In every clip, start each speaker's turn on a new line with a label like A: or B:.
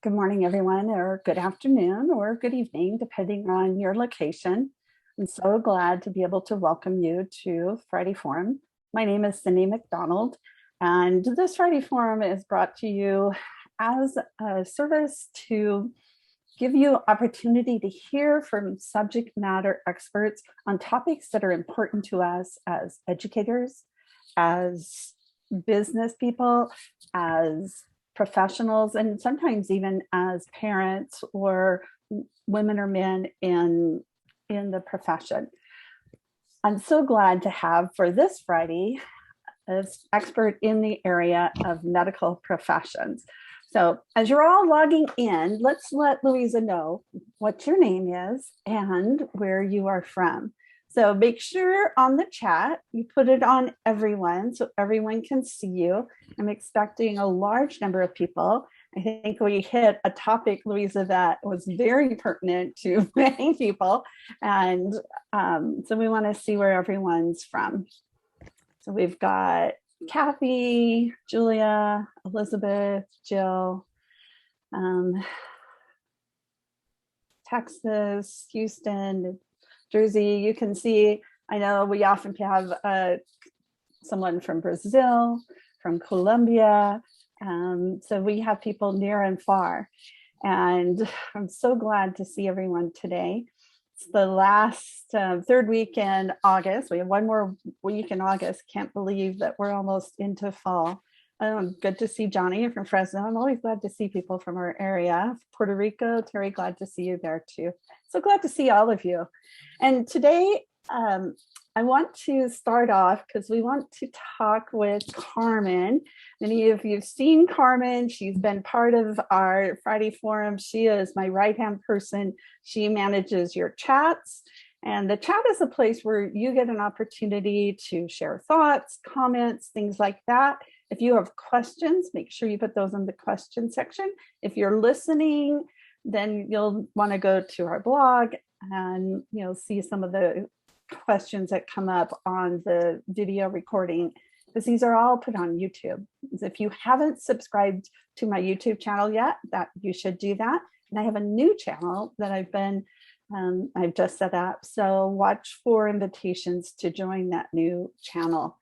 A: Good morning, everyone, or good afternoon, or good evening, depending on your location. I'm so glad to be able to welcome you to Friday Forum. My name is Cyndy McDonald, and this Friday Forum is brought to you as a service to give you opportunity to hear from subject matter experts on topics that are important to us as educators, as business people, as professionals, and sometimes even as parents or women or men in the profession. I'm so glad to have for this Friday an expert in the area of medical professions. So as you're all logging in, let's let Louisa know what your name is and where you are from. So make sure on the chat, you put it on everyone so everyone can see you. I'm expecting a large number of people. I think we hit a topic, Louisa, that was very pertinent to many people. And so we want to see where everyone's from. So we've got Kathy, Julia, Elizabeth, Jill, Texas, Houston, Jersey. You can see, I know we often have someone from Brazil, from Colombia. So we have people near and far. And I'm so glad to see everyone today. It's the last third week in August. We have one more week in August. Can't believe that we're almost into fall. Good to see Johnny from Fresno. I'm always glad to see people from our area. Puerto Rico, Terry, glad to see you there too. So glad to see all of you. And today, I want to start off because we want to talk with Carmen. Many of you have seen Carmen. She's been part of our Friday Forum. She is my right-hand person. She manages your chats. And the chat is a place where you get an opportunity to share thoughts, comments, things like that. If you have questions, make sure you put those in the question section. If you're listening, then you'll want to go to our blog and see some of the questions that come up on the video recording, because these are all put on YouTube. If you haven't subscribed to my YouTube channel yet, that you should do that. And I have a new channel that I've just set up. So watch for invitations to join that new channel.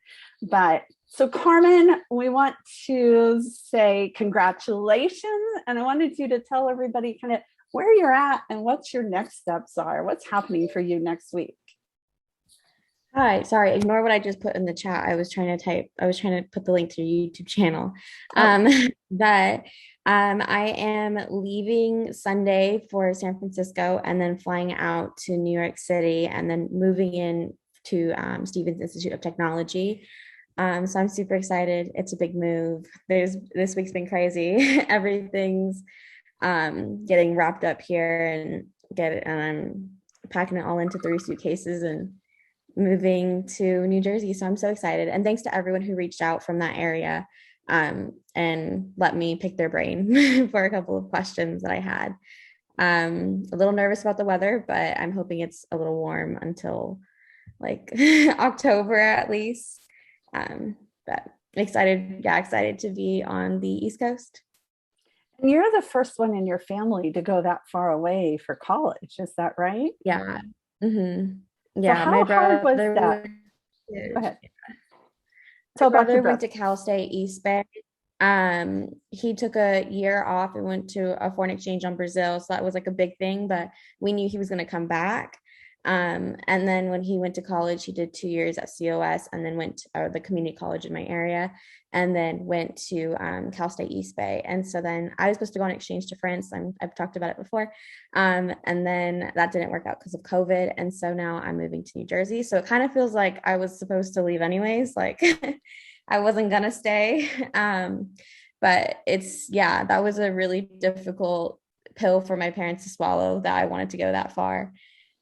A: So Carmen, we want to say congratulations. And I wanted you to tell everybody kind of where you're at and what your next steps are. What's happening for you next week?
B: Hi, sorry, ignore what I just put in the chat. I was trying to put the link to your YouTube channel.
A: Oh.
B: But I am leaving Sunday for San Francisco and then flying out to New York City and then moving in to Stevens Institute of Technology. So I'm super excited. It's a big move. This week's been crazy. Everything's getting wrapped up here and I'm packing it all into 3 suitcases and moving to New Jersey. So I'm so excited. And thanks to everyone who reached out from that area and let me pick their brain for a couple of questions that I had. A little nervous about the weather, but I'm hoping it's a little warm until like October at least. But excited to be on the East Coast.
A: And you're the first one in your family to go that far away for college. Is that right?
B: Yeah. Mm-hmm.
A: So
B: Yeah,
A: how hard was that? Go ahead.
B: My
A: Tell about your
B: brother went
A: brother.
B: to Cal State East Bay. He took a year off and went to a foreign exchange on Brazil. So that was like a big thing, but we knew he was going to come back. And then when he went to college, he did 2 years at COS and then went to the community college in my area and then went to Cal State East Bay. And so then I was supposed to go on exchange to France. I've talked about it before. And then that didn't work out because of COVID. And so now I'm moving to New Jersey. So it kind of feels like I was supposed to leave anyways. Like I wasn't going to stay. But that was a really difficult pill for my parents to swallow that I wanted to go that far.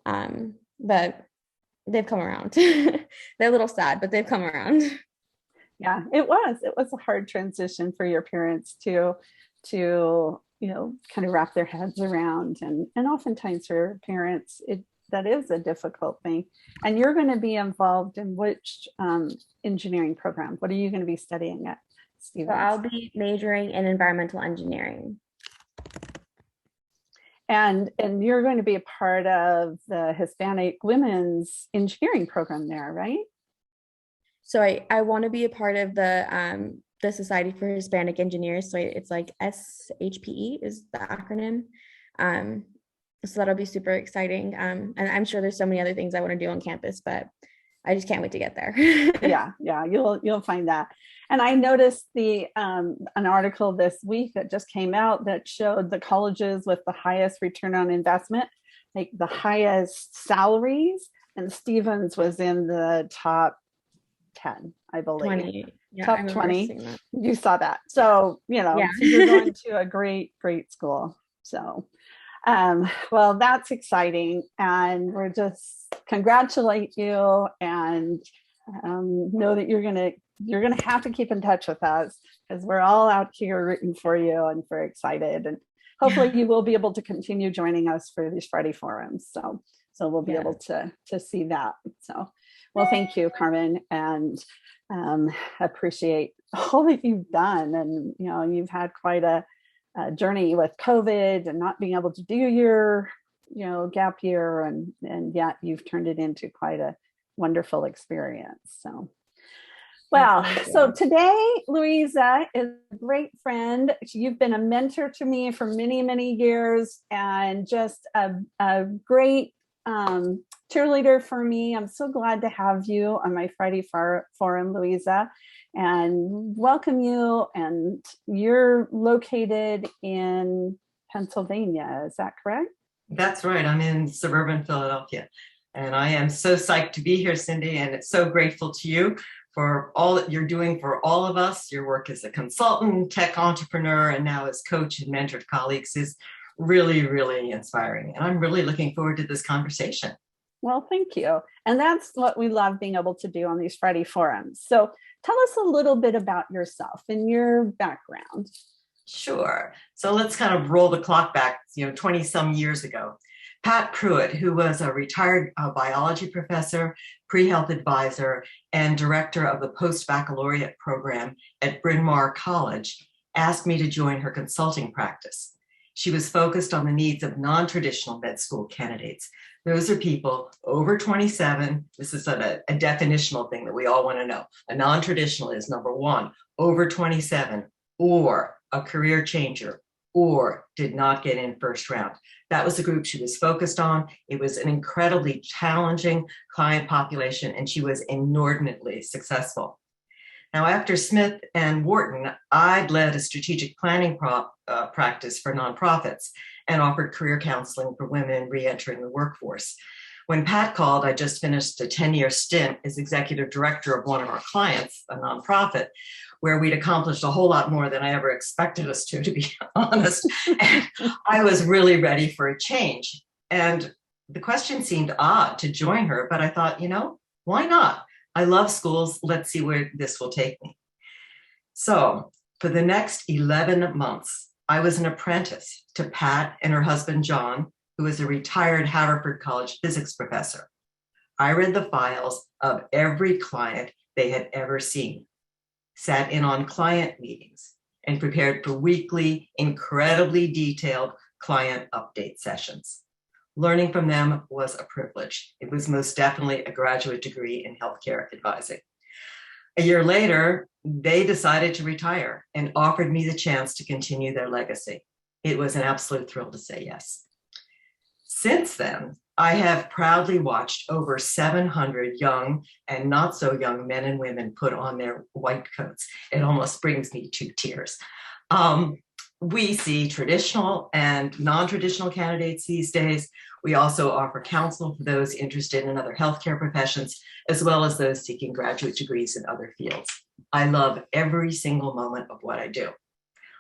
B: But they've come around. They're a little sad, but they've come around.
A: Yeah, it was a hard transition for your parents to kind of wrap their heads around, and oftentimes for parents that is a difficult thing. And you're going to be involved in which engineering program? What are you going to be studying at
B: So
A: Stevens?
B: I'll be majoring in environmental engineering.
A: And you're going to be a part of the Hispanic Women's Engineering program there, right?
B: So I want to be a part of the Society for Hispanic Engineers. So it's like SHPE is the acronym. So that'll be super exciting. And I'm sure there's so many other things I want to do on campus, but I just can't wait to get there.
A: Yeah, you'll find that. And I noticed an article this week that just came out that showed the colleges with the highest return on investment, like the highest salaries, and Stevens was in the top 10, I believe.
B: 20. Yeah,
A: top 20. You saw that. So,
B: Yeah.
A: So you're going to a great school. So, well, that's exciting. And we're just congratulate you and know that you're going to have to keep in touch with us because we're all out here rooting for you and we're excited. And hopefully you will be able to continue joining us for these Friday forums. So we'll be able to see that. So, well, thank you, Carmen, and appreciate all that you've done. And, you've had quite a journey with COVID and not being able to do your, gap year. And yet you've turned it into quite a wonderful experience. So, well, so today, Louisa is a great friend. You've been a mentor to me for many, many years and just a great cheerleader for me. I'm so glad to have you on my Friday Forum, Louisa, and welcome you. And you're located in Pennsylvania, is that correct?
C: That's right. I'm in suburban Philadelphia. And I am so psyched to be here, Cyndy, and it's so grateful to you for all that you're doing for all of us. Your work as a consultant, tech entrepreneur, and now as coach and mentor to colleagues is really, really inspiring. And I'm really looking forward to this conversation.
A: Well, thank you. And that's what we love being able to do on these Friday forums. So tell us a little bit about yourself and your background.
C: Sure. So let's kind of roll the clock back, 20 some years ago. Pat Pruitt, who was a retired biology professor, pre-health advisor, and director of the post-baccalaureate program at Bryn Mawr College, asked me to join her consulting practice. She was focused on the needs of non-traditional med school candidates. Those are people over 27. This is a definitional thing that we all want to know. A non-traditional is, number one, over 27, or a career changer, or did not get in first round. That was the group she was focused on. It was an incredibly challenging client population, and she was inordinately successful. Now, after Smith and Wharton, I'd led a strategic planning practice for nonprofits and offered career counseling for women re-entering the workforce. When Pat called, I just finished a 10-year stint as executive director of one of our clients, a nonprofit, where we'd accomplished a whole lot more than I ever expected us to be honest. And I was really ready for a change. And the question seemed odd to join her, but I thought, why not? I love schools. Let's see where this will take me. So for the next 11 months, I was an apprentice to Pat and her husband, John, who was a retired Haverford College physics professor. I read the files of every client they had ever seen, sat in on client meetings, and prepared for weekly, incredibly detailed client update sessions. Learning from them was a privilege. It was most definitely a graduate degree in healthcare advising. A year later, they decided to retire and offered me the chance to continue their legacy. It was an absolute thrill to say yes. Since then, I have proudly watched over 700 young and not so young men and women put on their white coats. It almost brings me to tears. We see traditional and non-traditional candidates these days. We also offer counsel for those interested in other healthcare professions, as well as those seeking graduate degrees in other fields. I love every single moment of what I do.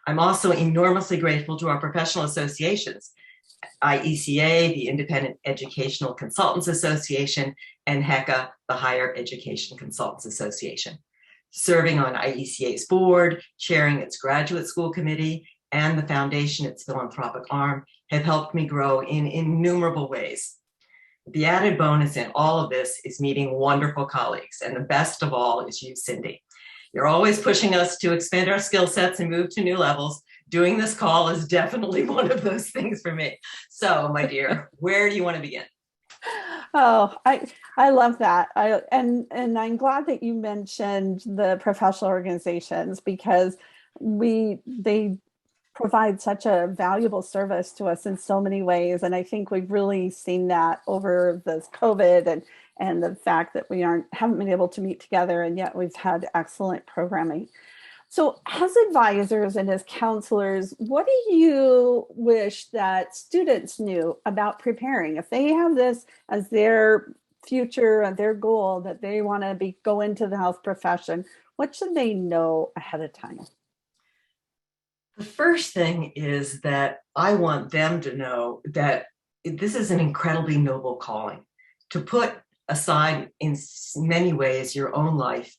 C: I'm also enormously grateful to our professional associations, IECA, the Independent Educational Consultants Association, and HECA, the Higher Education Consultants Association. Serving on IECA's board, chairing its graduate school committee, and the foundation, its philanthropic arm, have helped me grow in innumerable ways. The added bonus in all of this is meeting wonderful colleagues, and the best of all is you, Cyndy. You're always pushing us to expand our skill sets and move to new levels, doing this call is definitely one of those things for me. So, my dear, where do you want to begin?
A: Oh, I love that. And I'm glad that you mentioned the professional organizations, because they provide such a valuable service to us in so many ways. And I think we've really seen that over this COVID, and the fact that we haven't been able to meet together, and yet we've had excellent programming. So as advisors and as counselors, what do you wish that students knew about preparing? If they have this as their future and their goal, that they want to go into the health profession, what should they know ahead of time?
C: The first thing is that I want them to know that this is an incredibly noble calling, to put aside in many ways your own life,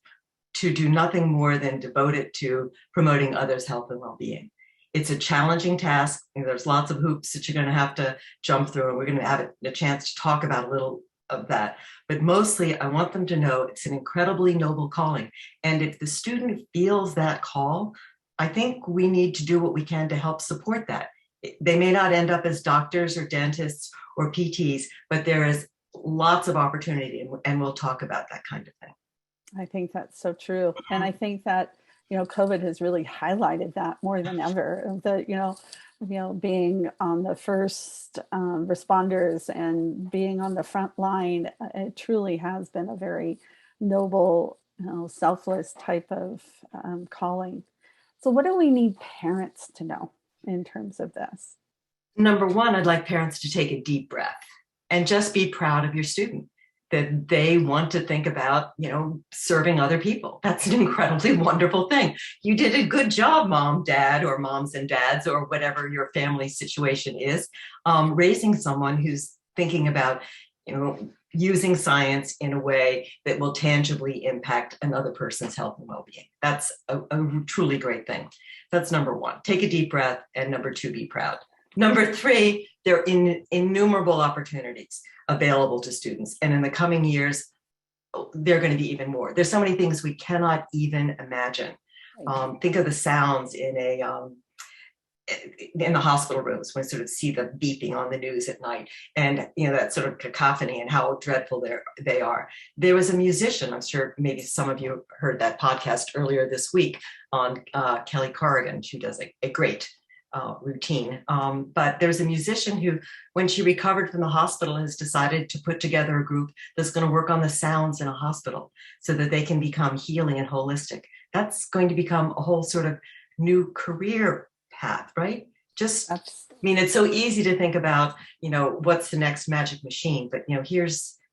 C: to do nothing more than devote it to promoting others' health and well-being. It's a challenging task, and there's lots of hoops that you're going to have to jump through, and we're going to have a chance to talk about a little of that. But mostly, I want them to know it's an incredibly noble calling. And if the student feels that call, I think we need to do what we can to help support that. They may not end up as doctors or dentists or PTs, but there is lots of opportunity, and we'll talk about that kind of thing.
A: I think that's so true. And I think that, COVID has really highlighted that more than ever. Being on the first responders and being on the front line, it truly has been a very noble, selfless type of calling. So what do we need parents to know in terms of this?
C: Number one, I'd like parents to take a deep breath and just be proud of your student, that they want to think about, serving other people. That's an incredibly wonderful thing. You did a good job, mom, dad, or moms and dads, or whatever your family situation is, raising someone who's thinking about, using science in a way that will tangibly impact another person's health and well-being. That's a truly great thing. That's number one. Take a deep breath. And number two, be proud. Number three, there are innumerable opportunities available to students. And in the coming years, there are going to be even more. There's so many things we cannot even imagine. Think of the sounds in the hospital rooms when you sort of see the beeping on the news at night, and that sort of cacophony and how dreadful they are. There was a musician, I'm sure maybe some of you heard that podcast earlier this week on Kelly Corrigan. She does a great routine. But there's a musician who, when she recovered from the hospital, has decided to put together a group that's going to work on the sounds in a hospital so that they can become healing and holistic. That's going to become a whole sort of new career path, right? It's so easy to think about, what's the next magic machine, but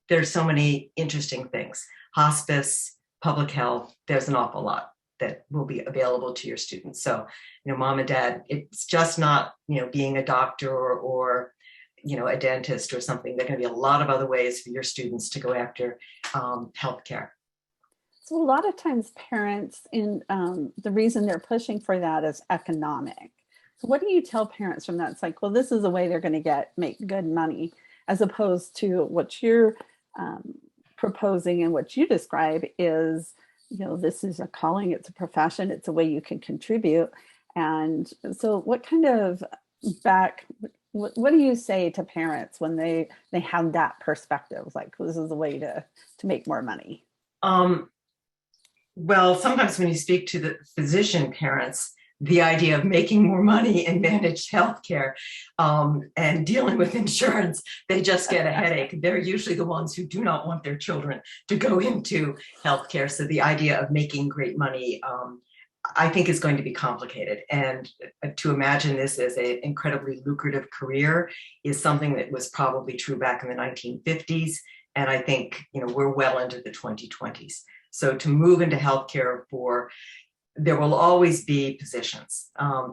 C: there's so many interesting things. Hospice, public health, there's an awful lot that will be available to your students. So, mom and dad, it's just not, being a doctor or a dentist or something. There are going to be a lot of other ways for your students to go after healthcare.
A: So a lot of times parents, the reason they're pushing for that is economic. So what do you tell parents from that? It's like, well, this is a way they're going to make good money, as opposed to what you're proposing and what you describe is, this is a calling, it's a profession, it's a way you can contribute. And so what kind of what do you say to parents when they have that perspective? Like, this is a way to make more money.
C: Well, sometimes when you speak to the physician parents, the idea of making more money in managed healthcare and dealing with insurance, they just get a headache. They're usually the ones who do not want their children to go into healthcare. So the idea of making great money, I think, is going to be complicated. And to imagine this as an incredibly lucrative career is something that was probably true back in the 1950s. And I think, we're well into the 2020s. So to move into healthcare there will always be positions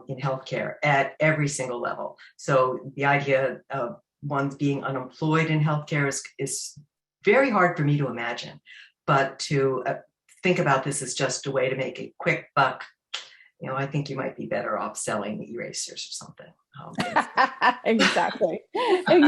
C: in healthcare at every single level. So the idea of one's being unemployed in healthcare is very hard for me to imagine. But to think about this as just a way to make a quick buck, I think you might be better off selling erasers or something.
A: Exactly. And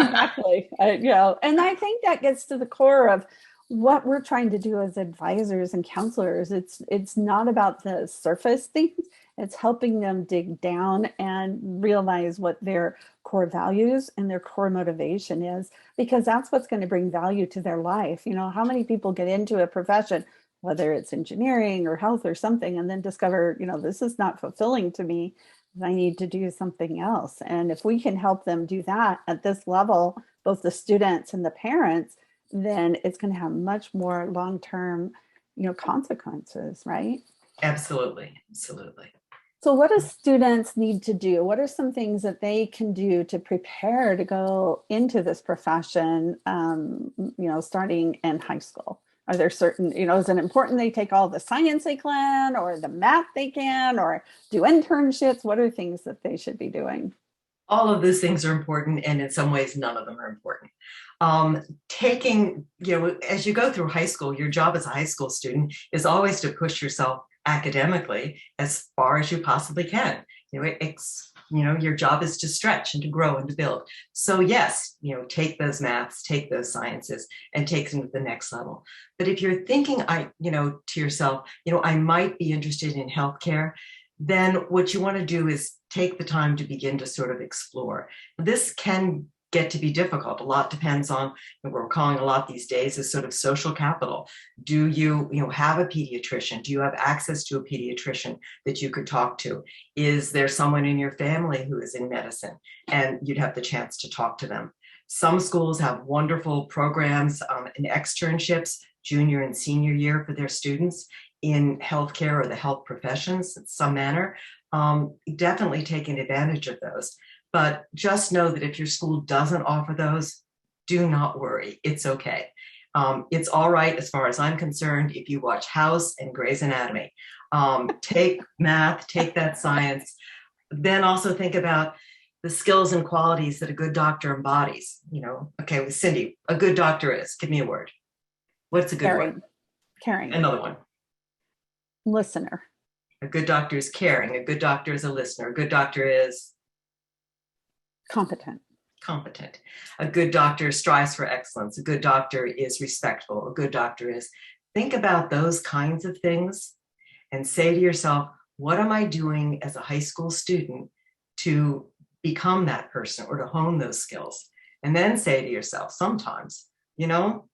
A: I think that gets to the core of what we're trying to do as advisors and counselors. It's not about the surface things. It's helping them dig down and realize what their core values and their core motivation is, because that's what's going to bring value to their life. You know, how many people get into a profession, whether it's engineering or health or something, and then discover, you know, this is not fulfilling to me. I need to do something else. And if we can help them do that at this level, both the students and the parents, then it's going to have much more long-term, you know, consequences, right?
C: Absolutely. Absolutely.
A: So what do students need to do? What are some things that they can do to prepare to go into this profession, you know, starting in high school? Are there certain, you know, is it important they take all the science they can, or the math they can, or do internships? What are things that they should be doing?
C: All of those things are important, and in some ways, none of them are important. Taking, you know, as you go through high school, your job as a high school student is always to push yourself academically as far as you possibly can. You know, your job is to stretch and to grow and to build. So yes, you know, take those maths, take those sciences, and take them to the next level. But if you're thinking, you know, to yourself, you know, I might be interested in healthcare, then what you want to do is take the time to begin to sort of explore. This can get to be difficult. A lot depends on what we're calling a lot these days is sort of social capital. Do you know, have a pediatrician? Do you have access to a pediatrician that you could talk to? Is there someone in your family who is in medicine and you'd have the chance to talk to them? Some schools have wonderful programs and externships, junior and senior year for their students in healthcare or the health professions in some manner. Definitely taking advantage of those. But just know that if your school doesn't offer those, do not worry. It's okay. It's all right as far as I'm concerned if you watch House and Grey's Anatomy. Take math, take that science. Then also think about the skills and qualities that a good doctor embodies. You know, okay, with Cyndy, a good doctor is, give me a word. What's a good word?
A: Caring.
C: Another one.
A: Listener.
C: A good doctor is caring. A good doctor is a listener. A good doctor is
A: competent.
C: A good doctor strives for excellence. A good doctor is respectful. A good doctor is, think about those kinds of things and say to yourself, what am I doing as a high school student to become that person or to hone those skills? And then say to yourself, sometimes, you know,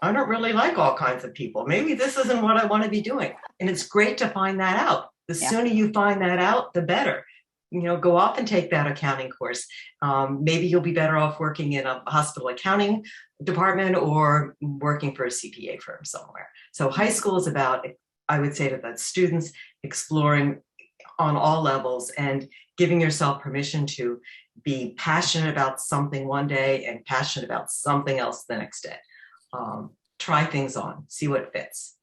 C: I don't really like all kinds of people. Maybe this isn't what I want to be doing. And it's great to find that out. The sooner you find that out, the better. You know, go off and take that accounting course. Maybe you'll be better off working in a hospital accounting department or working for a CPA firm somewhere. So high school is about, I would say to the students, exploring on all levels and giving yourself permission to be passionate about something one day and passionate about something else the next day. Try things on, see what fits.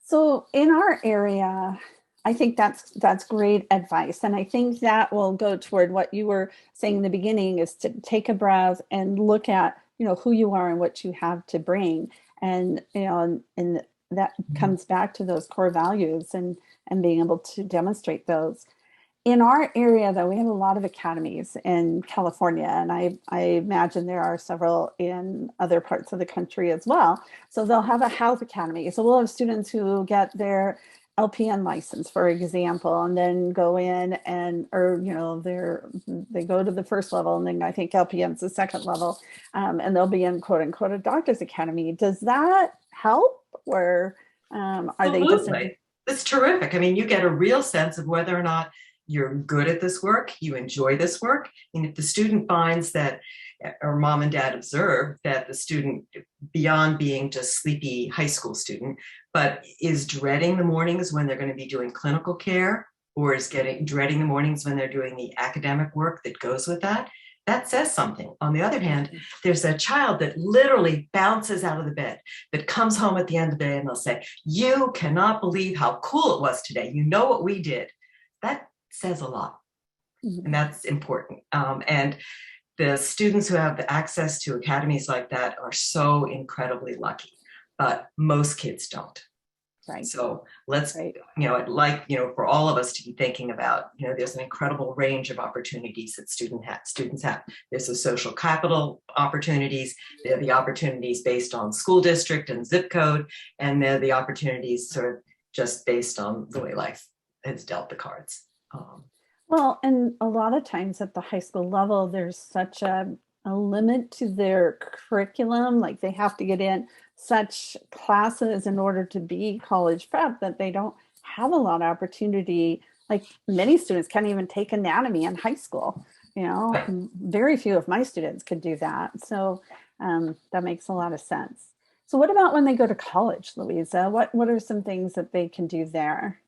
A: So in our area, I think that's great advice. And I think that will go toward what you were saying in the beginning, is to take a breath and look at, you know, who you are and what you have to bring. And, you know, and that comes back to those core values and being able to demonstrate those. In our area, though, we have a lot of academies in California, and I imagine there are several in other parts of the country as well. So they'll have a health academy. So we'll have students who get their LPN license, for example, and then go in and, or, you know, they go to the first level, and then I think LPN's the second level, and they'll be in quote unquote a doctor's academy. Does that help, or are they just?
C: It's terrific. I mean, you get a real sense of whether or not you're good at this work, you enjoy this work. And if the student finds that, or mom and dad observe that the student, beyond being just sleepy high school student, but is dreading the mornings when they're going to be doing clinical care, or is dreading the mornings when they're doing the academic work that goes with that, that says something. On the other hand, there's a child that literally bounces out of the bed, that comes home at the end of the day and they'll say, you cannot believe how cool it was today. You know what we did. That says a lot. And that's important. And the students who have access to academies like that are so incredibly lucky, but most kids don't.
A: Right.
C: So let's, you know, I'd like, you know, for all of us to be thinking about, you know, there's an incredible range of opportunities that students have. There's the social capital opportunities. There are the opportunities based on school district and zip code, and there are the opportunities sort of just based on the way life has dealt the cards.
A: Well, and a lot of times at the high school level, there's such a limit to their curriculum. Like they have to get in such classes in order to be college prep that they don't have a lot of opportunity. Like many students can't even take anatomy in high school.
C: Right.
A: Very few of my students could do that. So that makes a lot of sense. So what about when they go to college, Louisa? What are some things that they can do there?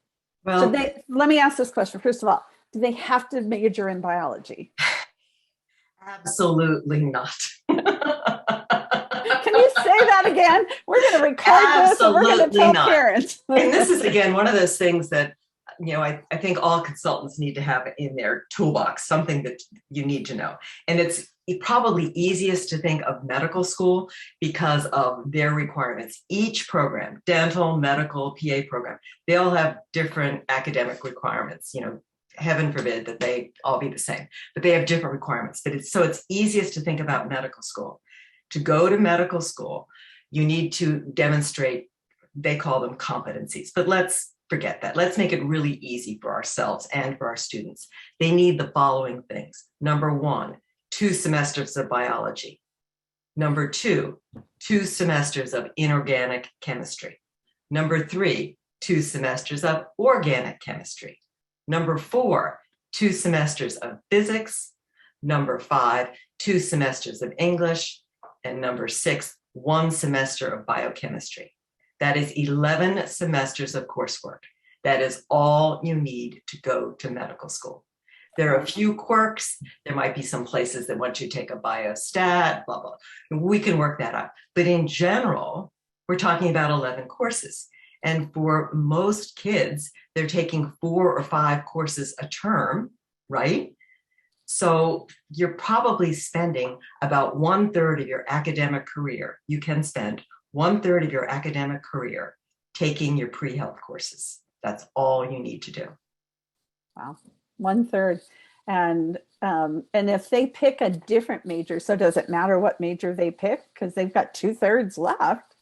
C: Well,
A: Let me ask this question. First of all, do they have to major in biology?
C: absolutely not.
A: Can you say that again? We're going to record this and we're going to tell
C: not.
A: parents.
C: And this is, again, one of those things that, I think all consultants need to have in their toolbox, something that you need to know. And it's probably easiest to think of medical school because of their requirements. Each program, dental, medical, PA program, they all have different academic requirements. Heaven forbid that they all be the same, but they have different requirements. But it's easiest to think about medical school. To go to medical school, you need to demonstrate, they call them competencies, but let's forget that. Let's make it really easy for ourselves and for our students. They need the following things. Number 1, 2 semesters of biology. Number 2, 2 semesters of inorganic chemistry. Number 3, 2 semesters of organic chemistry. Number 4, 2 semesters of physics. Number 5, 2 semesters of English. And number 6, 1 semester of biochemistry. That is 11 semesters of coursework. That is all you need to go to medical school. There are a few quirks. There might be some places that want you to take a biostat, blah, blah. We can work that out. But in general, we're talking about 11 courses. And for most kids, they're taking 4 or 5 courses a term, right? So you're probably spending about 1/3 of your academic career. You can spend 1/3 of your academic career taking your pre-health courses. That's all you need to do.
A: Wow, 1/3. And if they pick a different major, so does it matter what major they pick? Because they've got 2/3 left.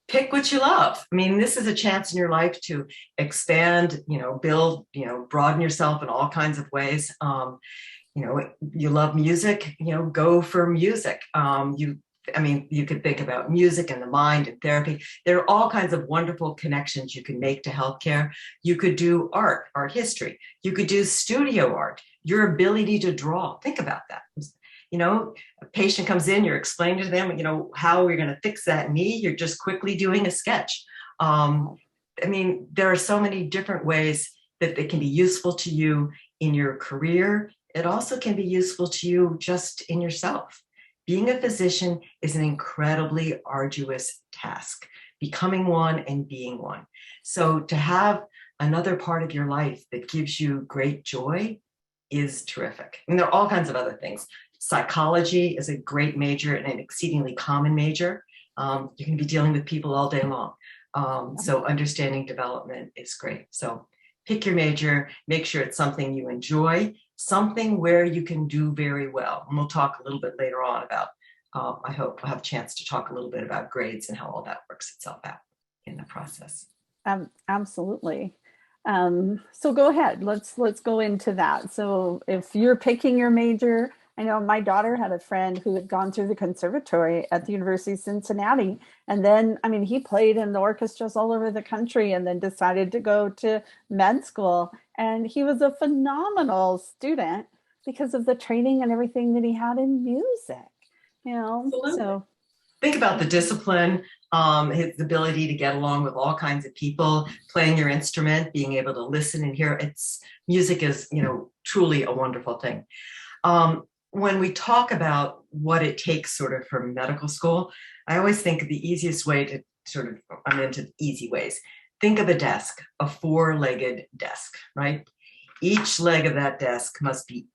C: Pick what you love. I mean, this is a chance in your life to expand, build, broaden yourself in all kinds of ways. You love music, go for music. You could think about music and the mind and therapy. There are all kinds of wonderful connections you can make to healthcare. You could do art history. You could do studio art, your ability to draw. Think about that. A patient comes in, you're explaining to them, how we're going to fix that knee. You're just quickly doing a sketch. There are so many different ways that they can be useful to you in your career. It also can be useful to you just in yourself. Being a physician is an incredibly arduous task, becoming one and being one. So to have another part of your life that gives you great joy is terrific. And there are all kinds of other things. Psychology is a great major and an exceedingly common major. You're going to be dealing with people all day long. So understanding development is great. So pick your major, make sure it's something you enjoy, something where you can do very well. And we'll talk a little bit later on about, I hope we'll have a chance to talk a little bit about grades and how all that works itself out in the process.
A: Absolutely. So go ahead, let's go into that. So if you're picking your major, I know my daughter had a friend who had gone through the conservatory at the University of Cincinnati. And then, he played in the orchestras all over the country and then decided to go to med school. And he was a phenomenal student because of the training and everything that he had in music,
C: Absolutely.
A: So
C: think about the discipline, his ability to get along with all kinds of people, playing your instrument, being able to listen and hear. Music is, truly a wonderful thing. When we talk about what it takes sort of for medical school, I always think the easiest way to I'm into easy ways. Think of a desk, a 4-legged desk, right? Each leg of that desk must be,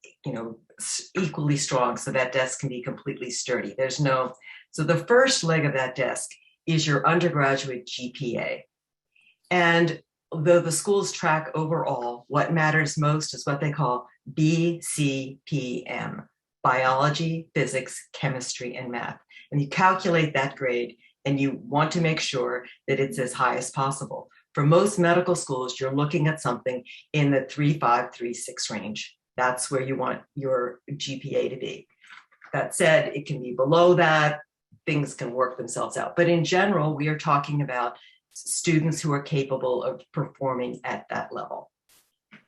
C: equally strong so that desk can be completely sturdy. So the first leg of that desk is your undergraduate GPA. And though the schools track overall, what matters most is what they call BCPM. Biology, physics, chemistry, and math. And you calculate that grade and you want to make sure that it's as high as possible. For most medical schools, you're looking at something in the 3.5, 3.6 range. That's where you want your GPA to be. That said, it can be below that. Things can work themselves out. But in general, we are talking about students who are capable of performing at that level,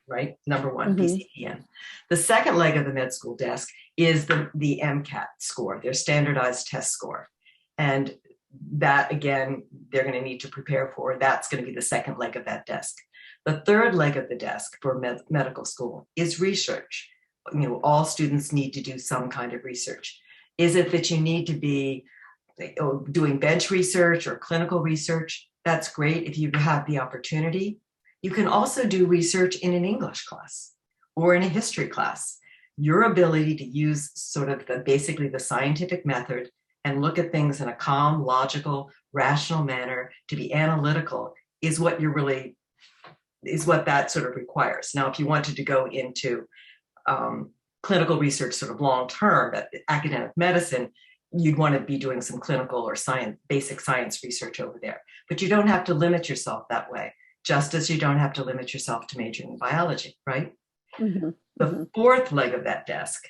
C: right? Number one, BCPM. The second leg of the med school desk is the MCAT score, their standardized test score. And that, again, they're going to need to prepare for. That's going to be the second leg of that desk. The third leg of the desk for medical school is research. All students need to do some kind of research. Is it that you need to be doing bench research or clinical research? That's great if you have the opportunity. You can also do research in an English class or in a history class. Your ability to use sort of basically the scientific method and look at things in a calm, logical, rational manner, to be analytical, is what that sort of requires. Now, if you wanted to go into clinical research sort of long-term, academic medicine, you'd want to be doing some clinical or basic science research over there. But you don't have to limit yourself that way, just as you don't have to limit yourself to majoring in biology, right? The fourth leg of that desk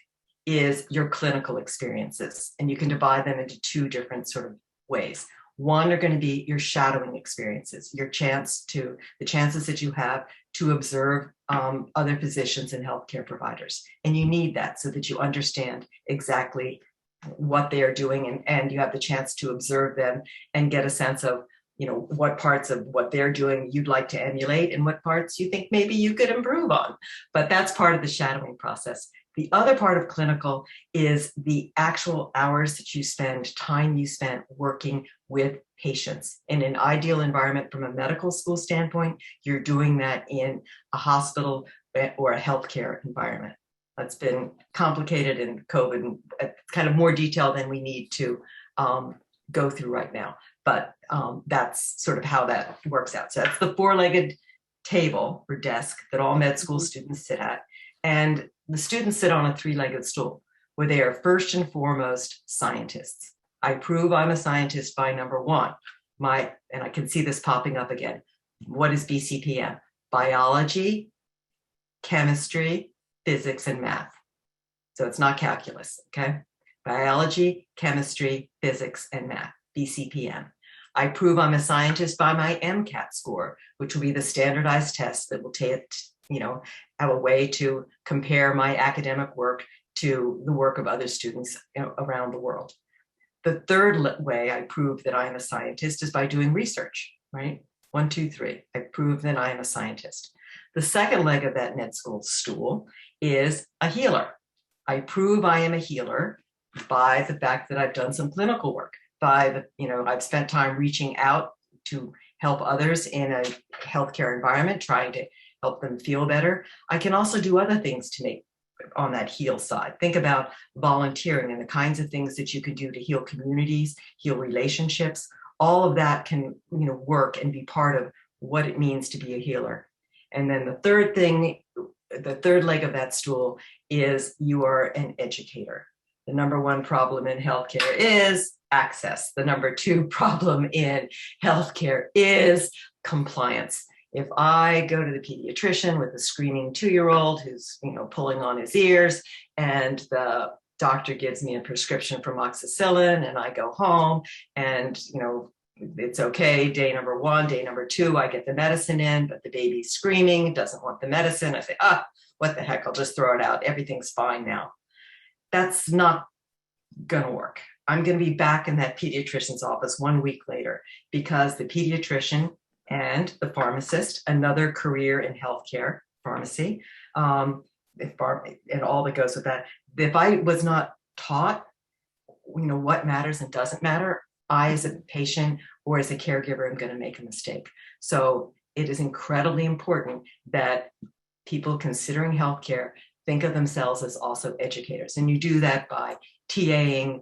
C: is your clinical experiences, and you can divide them into two different sort of ways. One are going to be your shadowing experiences, the chances that you have to observe other physicians and healthcare providers. And you need that so that you understand exactly what they are doing, and you have the chance to observe them and get a sense of, what parts of what they're doing you'd like to emulate and what parts you think maybe you could improve on. But that's part of the shadowing process. The other part of clinical is the actual hours that you spend, time you spent working with patients. In an ideal environment from a medical school standpoint, you're doing that in a hospital or a healthcare environment. That's been complicated in COVID and kind of more detail than we need to go through right now. But that's sort of how that works out. So that's the four-legged table or desk that all med school students sit at. And the students sit on a three-legged stool where they are first and foremost scientists. I prove I'm a scientist by number one. And I can see this popping up again. What is BCPM? Biology, chemistry, physics, and math. So it's not calculus, okay? Biology, chemistry, physics, and math, BCPM. I prove I'm a scientist by my MCAT score, which will be the standardized test that will have a way to compare my academic work to the work of other students around the world. The third way I prove that I am a scientist is by doing research, right? 1, 2, 3. I prove that I am a scientist. The second leg of that med school stool is a healer. I prove I am a healer by the fact that I've done some clinical work, I've spent time reaching out to help others in a healthcare environment, trying to help them feel better. I can also do other things to make on that heal side. Think about volunteering and the kinds of things that you can do to heal communities, heal relationships. All of that can, work and be part of what it means to be a healer. And then the third leg of that stool is you are an educator. The number one problem in healthcare is access. The number two problem in healthcare is compliance. If I go to the pediatrician with a screaming 2-year-old who's, pulling on his ears, and the doctor gives me a prescription for amoxicillin, and I go home and, it's okay, day number 1, day number 2, I get the medicine in, but the baby's screaming, doesn't want the medicine. I say, what the heck, I'll just throw it out. Everything's fine now. That's not going to work. I'm going to be back in that pediatrician's office 1 week later because the pediatrician and the pharmacist, another career in healthcare, pharmacy, and all that goes with that. If I was not taught, what matters and doesn't matter, I, as a patient or as a caregiver, am going to make a mistake. So it is incredibly important that people considering healthcare think of themselves as also educators. And you do that by TAing,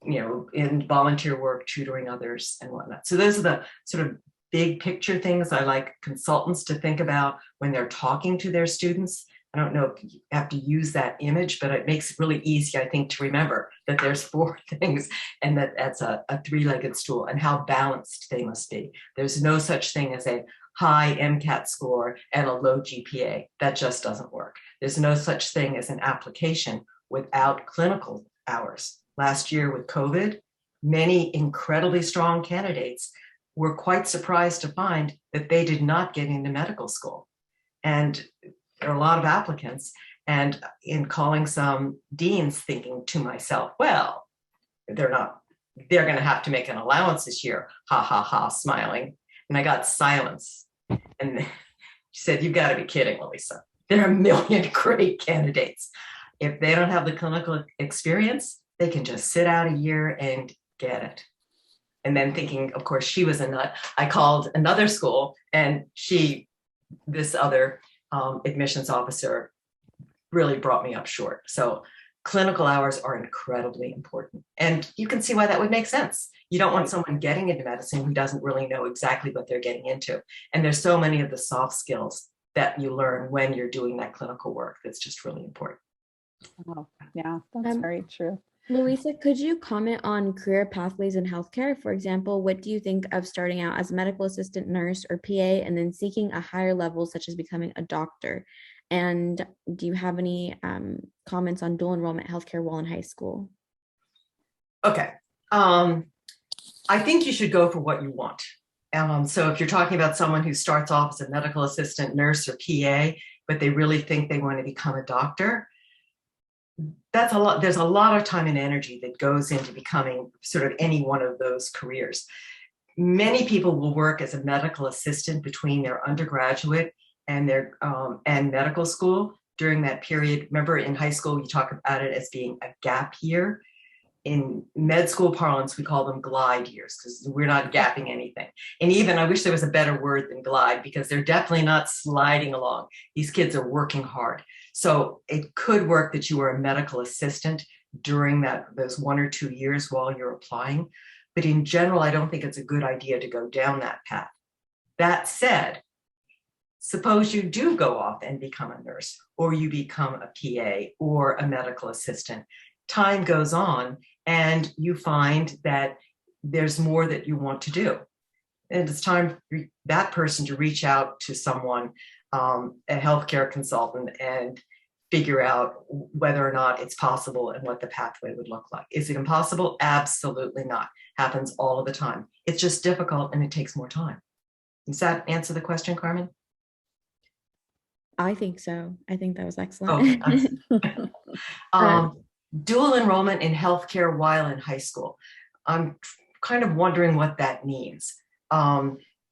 C: in volunteer work, tutoring others and whatnot. So those are the sort of big picture things I like consultants to think about when they're talking to their students. I don't know if you have to use that image, but it makes it really easy, I think, to remember that there's 4 things and that that's a 3-legged stool and how balanced they must be. There's no such thing as high MCAT score and a low GPA. That just doesn't work. There's no such thing as an application without clinical hours. Last year with COVID, many incredibly strong candidates were quite surprised to find that they did not get into medical school. And there are a lot of applicants. And in calling some deans, thinking to myself, well, they're going to have to make an allowance this year. Ha, ha, ha, smiling. And I got silence. And she said, you've got to be kidding, Louisa. There are a million great candidates. If they don't have the clinical experience, they can just sit out a year and get it. And then thinking, of course, she was a nut. I called another school, and this other admissions officer really brought me up short. So clinical hours are incredibly important. And you can see why that would make sense. You don't want someone getting into medicine who doesn't really know exactly what they're getting into. And there's so many of the soft skills that you learn when you're doing that clinical work that's just really important.
A: Oh, yeah, that's very true.
B: Louisa, could you comment on career pathways in healthcare? For example, what do you think of starting out as a medical assistant, nurse, or PA, and then seeking a higher level, such as becoming a doctor? And do you have any comments on dual enrollment healthcare while in high school?
C: Okay. I think you should go for what you want. So if you're talking about someone who starts off as a medical assistant, nurse, or PA, but they really think they want to become a doctor, that's a lot. There's a lot of time and energy that goes into becoming sort of any one of those careers. Many people will work as a medical assistant between their undergraduate and their and medical school during that period. Remember, in high school, you talk about it as being a gap year. In med school parlance, we call them glide years because we're not gapping anything. And even, I wish there was a better word than glide, because they're definitely not sliding along. These kids are working hard. So it could work that you are a medical assistant during those 1 or 2 years while you're applying. But in general, I don't think it's a good idea to go down that path. That said, suppose you do go off and become a nurse, or you become a PA or a medical assistant. Time goes on and you find that there's more that you want to do. And it's time for that person to reach out to someone, a healthcare consultant, and figure out whether or not it's possible and what the pathway would look like. Is it impossible? Absolutely not. Happens all of the time. It's just difficult and it takes more time. Does that answer the question, Carmen?
B: I think so. I think that was excellent.
C: Okay. Dual enrollment in healthcare while in high school. I'm kind of wondering what that means.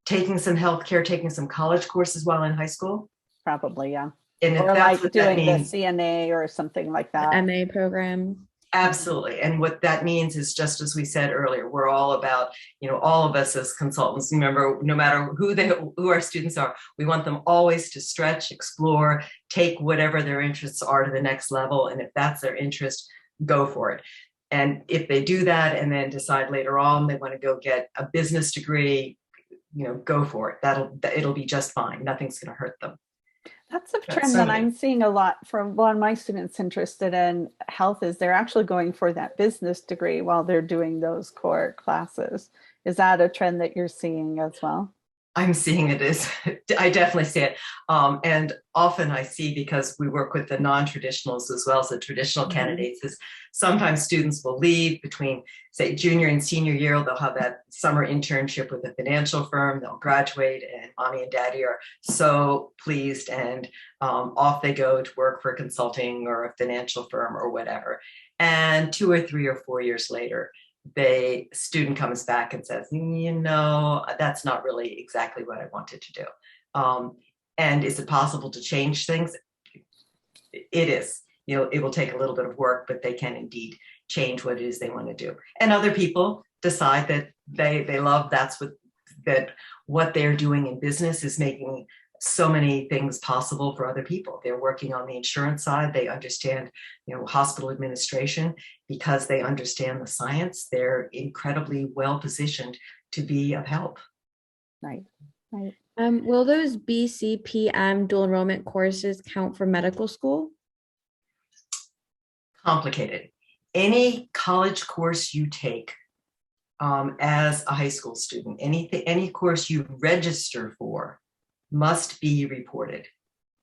C: Taking some healthcare, taking some college courses while in high school?
A: Probably, yeah.
C: And if
A: or
C: that's
A: like
C: what
A: doing
C: that means,
A: the CNA or something like that.
B: MA program.
C: Absolutely. And what that means is, just as we said earlier, we're all about, all of us as consultants, remember, no matter who our students are, we want them always to stretch, explore, take whatever their interests are to the next level. And if that's their interest, go for it. And if they do that and then decide later on they want to go get a business degree, go for it. It'll be just fine. Nothing's going to hurt them.
A: That's a trend that I'm seeing a lot from one of my students interested in health, is they're actually going for that business degree while they're doing those core classes. Is that a trend that you're seeing as well?
C: I'm seeing it as, I definitely see it. And often I see, because we work with the non-traditionals as well as the traditional candidates, is sometimes students will leave between, say, junior and senior year. They'll have that summer internship with a financial firm. They'll graduate and mommy and daddy are so pleased, and off they go to work for a consulting or a financial firm or whatever. And 2 or 3 or 4 years later, student comes back and says, that's not really exactly what I wanted to do. And is it possible to change things? It is. It will take a little bit of work, but they can indeed change what it is they want to do. And other people decide that they love that what they're doing in business is making so many things possible for other people. They're working on the insurance side. They understand, hospital administration, because they understand the science. They're incredibly well positioned to be of help.
A: Right. Right.
B: Will those BCPM dual enrollment courses count for medical school?
C: Complicated. Any college course you take as a high school student, any course you register for must be reported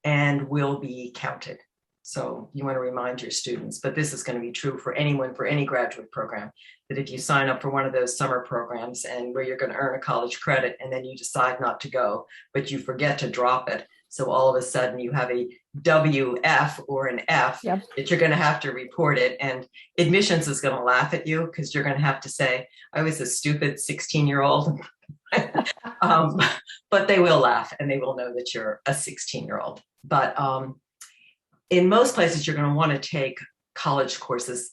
C: and will be counted. So you want to remind your students, but this is going to be true for anyone, for any graduate program, that if you sign up for one of those summer programs and where you're going to earn a college credit and then you decide not to go, but you forget to drop it. So all of a sudden you have a WF or an F
A: Yep.
C: that you're going to have to report it. And admissions is going to laugh at you because you're going to have to say, I was a stupid 16-year-old. But they will laugh and they will know that you're a 16-year-old. But in most places, you're going to want to take college courses.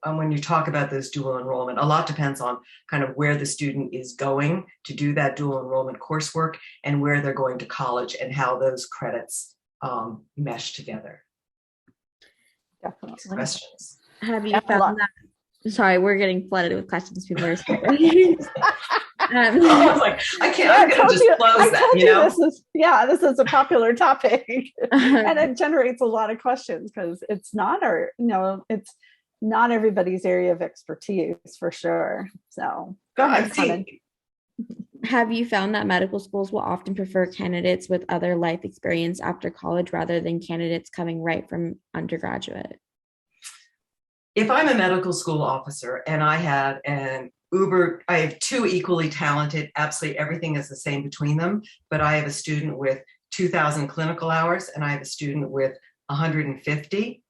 C: When you talk about those dual enrollment, a lot depends on kind of where the student is going to do that dual enrollment coursework and where they're going to college and how those credits mesh together.
A: Definitely.
C: Questions?
B: Have you
A: Yeah,
B: found that? Sorry, we're getting flooded with questions. People are sorry.
C: I was like, I can't, I'm going to disclose that, you know?
A: This is a popular topic and it generates a lot of questions because it's not it's not everybody's area of expertise for sure. So go ahead, Carmen.
B: Have you found that medical schools will often prefer candidates with other life experience after college rather than candidates coming right from undergraduate?
C: If I'm a medical school officer and I have I have two equally talented, absolutely everything is the same between them, but I have a student with 2,000 clinical hours and I have a student with 150,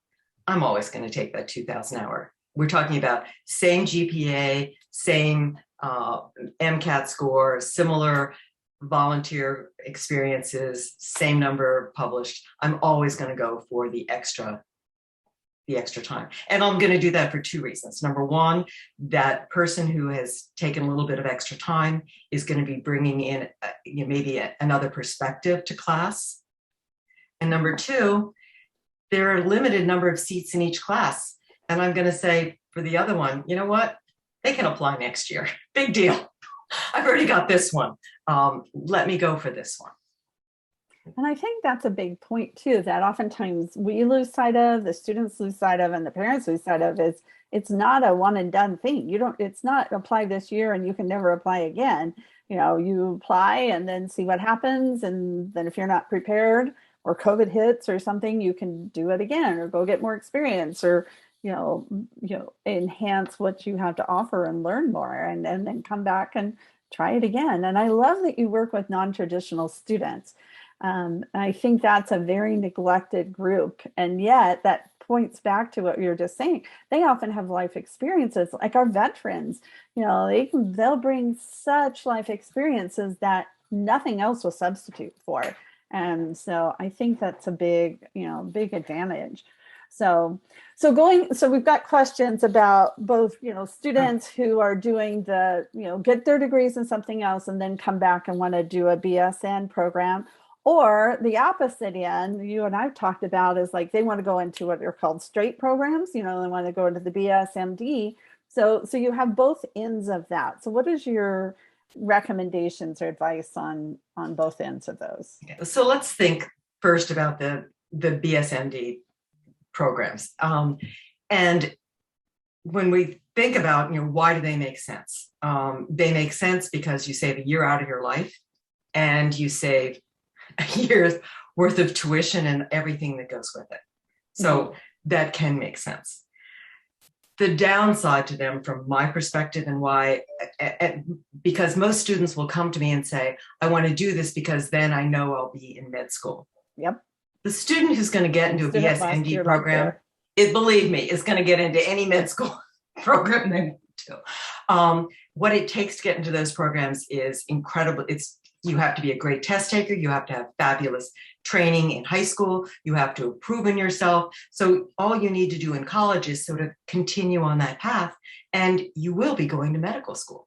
C: I'm always going to take that 2,000 hour. We're talking about same GPA, same MCAT score, similar volunteer experiences, same number published. I'm always going to go for the extra time. And I'm going to do that for two reasons. Number one, that person who has taken a little bit of extra time is going to be bringing in maybe another perspective to class. And number two, there are a limited number of seats in each class. And I'm going to say for the other one, you know what? They can apply next year. Big deal. I've already got this one. Let me go for this one.
A: And I think that's a big point too, that oftentimes we lose sight of, the students lose sight of, and the parents lose sight of is it's not a one and done thing. It's not apply this year and you can never apply again. You apply and then see what happens. And then if you're not prepared or COVID hits or something, you can do it again or go get more experience or, enhance what you have to offer and learn more and then come back and try it again. And I love that you work with non-traditional students. I think that's a very neglected group. And yet that points back to what you were just saying. They often have life experiences like our veterans, they'll bring such life experiences that nothing else will substitute for. And so I think that's a big advantage. So we've got questions about both, students who are doing get their degrees in something else and then come back and want to do a BSN program. Or the opposite end, you and I've talked about is like they want to go into what are called straight programs, they want to go into the BSMD. So you have both ends of that. So what is your recommendations or advice on both ends of those?
C: So let's think first about the BSMD programs. And when we think about, why do they make sense? They make sense because you save a year out of your life and you save a year's worth of tuition and everything that goes with it. So that can make sense. The downside to them from my perspective and why, because most students will come to me and say, I want to do this because then I know I'll be in med school.
A: Yep.
C: The student who's going to get into a BSMD program, believe me, is going to get into any med school program they want to. What it takes to get into those programs is incredible. You have to be a great test taker. You have to have fabulous training in high school. You have to have proven yourself. So all you need to do in college is sort of continue on that path and you will be going to medical school.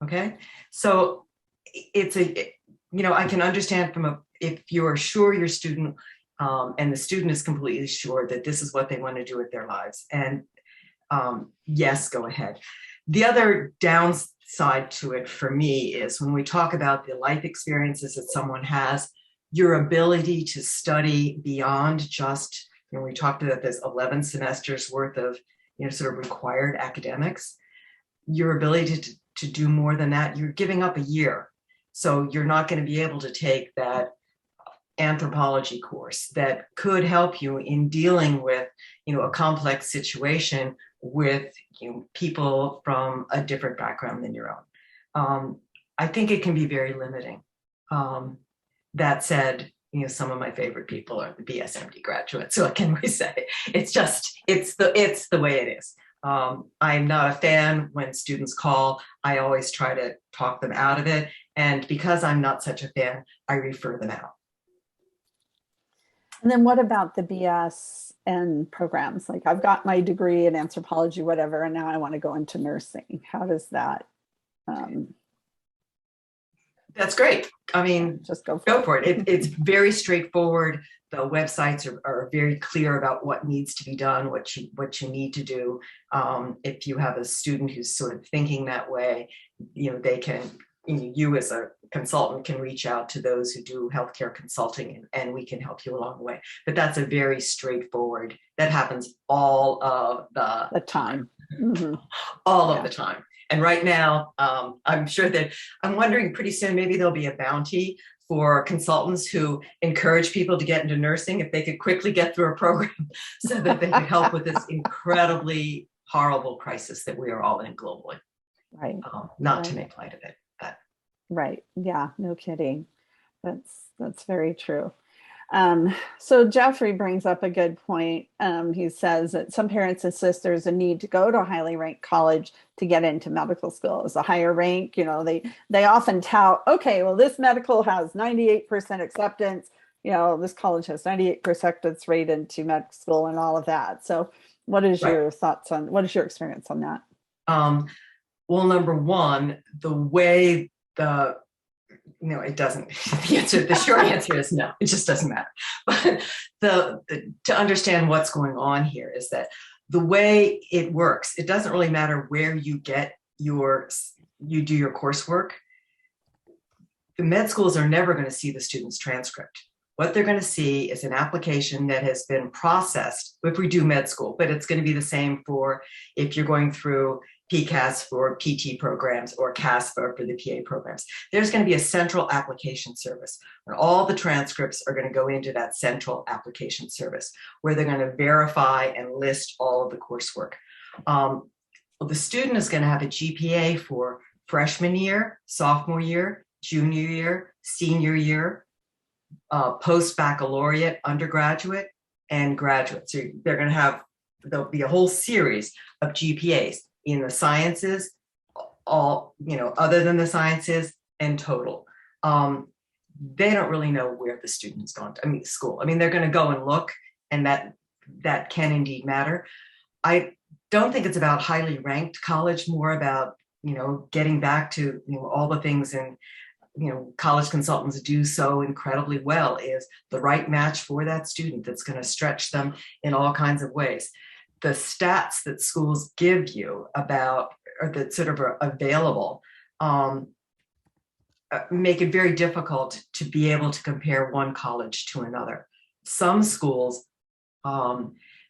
C: Okay. So I can understand if you are sure your student and the student is completely sure that this is what they want to do with their lives. And yes, go ahead. The other downside to it for me is when we talk about the life experiences that someone has, your ability to study beyond just, we talked about this 11 semesters worth of, sort of required academics, your ability to do more than that, you're giving up a year. So you're not going to be able to take that anthropology course that could help you in dealing with, a complex situation with people from a different background than your own. I think it can be very limiting. That said, some of my favorite people are the BSMD graduates. So what can we say? It's the way it is. I'm not a fan when students call. I always try to talk them out of it. And because I'm not such a fan, I refer them out.
A: And then what about the BS and programs? Like, I've got my degree in anthropology, whatever, and now I want to go into nursing. How does that?
C: That's great. I mean,
A: just go
C: for it. It's very straightforward. The websites are very clear about what needs to be done, what you need to do. If you have a student who's sort of thinking that way, they can, you as a consultant can reach out to those who do healthcare consulting, and we can help you along the way. But that's a very straightforward, that happens all of the
A: time. Mm-hmm.
C: All of the time. And right now, I'm sure that I'm wondering pretty soon, maybe there'll be a bounty for consultants who encourage people to get into nursing if they could quickly get through a program so that they could help with this incredibly horrible crisis that we are all in globally.
A: Right.
C: Not to make light of it. But.
A: Right. Yeah, no kidding. That's very true. So Jeffrey brings up a good point. He says that some parents insist there's a need to go to a highly ranked college to get into medical school. As a higher rank, they often tout, okay, well, this medical has 98% acceptance. This college has 98% acceptance rate into medical school and all of that. So what is your thoughts on, what is your experience on that?
C: Well, number one, the way it doesn't. The short answer is no. It just doesn't matter. But to understand what's going on here is that the way it works, it doesn't really matter where you do your coursework. The med schools are never going to see the student's transcript. What they're going to see is an application that has been processed if we do med school, but it's going to be the same for if you're going through PCAS for PT programs or CASPA for the PA programs. There's going to be a central application service, and all the transcripts are going to go into that central application service where they're going to verify and list all of the coursework. The student is going to have a GPA for freshman year, sophomore year, junior year, senior year, post-baccalaureate, undergraduate, and graduate. So there'll be a whole series of GPAs in the sciences, all, other than the sciences, and total. They don't really know where the student's gone to, school. They're going to go and look, and that can indeed matter. I don't think it's about highly ranked college, more about, getting back to, all the things and, college consultants do so incredibly well, is the right match for that student that's going to stretch them in all kinds of ways. The stats that schools give you about, or that sort of are available, make it very difficult to be able to compare one college to another. Some schools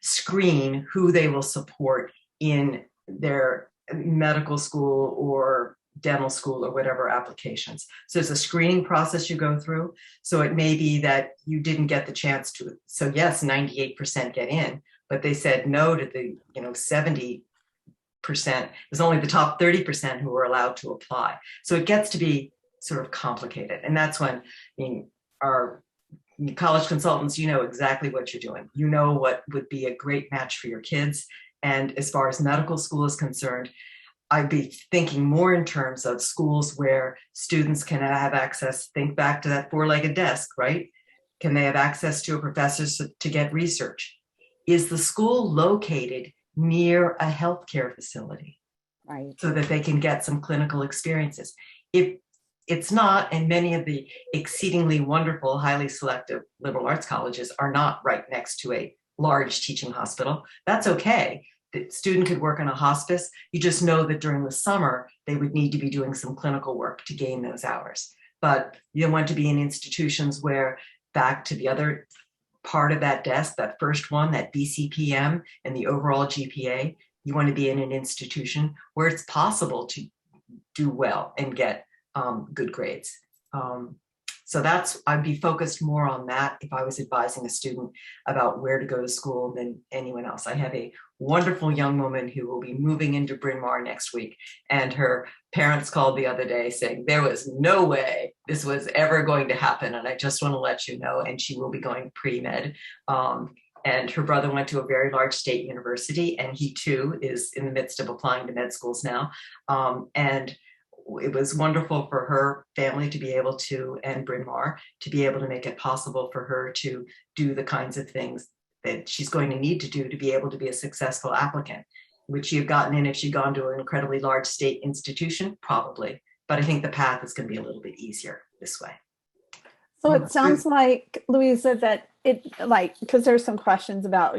C: screen who they will support in their medical school or dental school or whatever applications. So there's a screening process you go through. So it may be that you didn't get the chance to, so yes, 98% get in, but they said no to the 70%. It was only the top 30% who were allowed to apply. So it gets to be sort of complicated. And that's when our college consultants, exactly what you're doing. You know what would be a great match for your kids. And as far as medical school is concerned, I'd be thinking more in terms of schools where students can have access. Think back to that four-legged desk, right? Can they have access to a professor to get research? Is the school located near a healthcare facility?
A: Right.
C: So that they can get some clinical experiences. If it's not, and many of the exceedingly wonderful, highly selective liberal arts colleges are not right next to a large teaching hospital, that's okay. The student could work in a hospice. You just know that during the summer, they would need to be doing some clinical work to gain those hours. But you don't want to be in institutions where, back to the other part of that desk, that first one, that BCPM and the overall GPA, you want to be in an institution where it's possible to do well and get good grades. So I'd be focused more on that if I was advising a student about where to go to school than anyone else. I have a wonderful young woman who will be moving into Bryn Mawr next week, and her parents called the other day saying there was no way this was ever going to happen, and I just want to let you know. And she will be going pre-med. And her brother went to a very large state university, and he too is in the midst of applying to med schools now. And it was wonderful for her family to be able to, and Bryn Mawr, to be able to make it possible for her to do the kinds of things that she's going to need to do to be able to be a successful applicant. Would she have gotten in if she'd gone to an incredibly large state institution? Probably. But I think the path is going to be a little bit easier this way.
A: So it sounds like, Louisa, that because there's some questions about,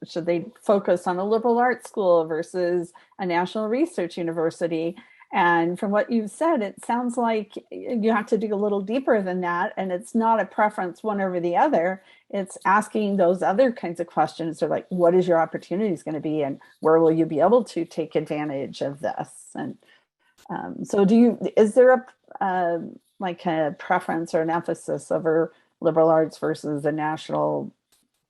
A: should they focus on a liberal arts school versus a national research university? And from what you've said, it sounds like you have to dig a little deeper than that. And it's not a preference one over the other. It's asking those other kinds of questions. So like, what is your opportunities going to be? And where will you be able to take advantage of this? And so is there a preference or an emphasis over liberal arts versus a national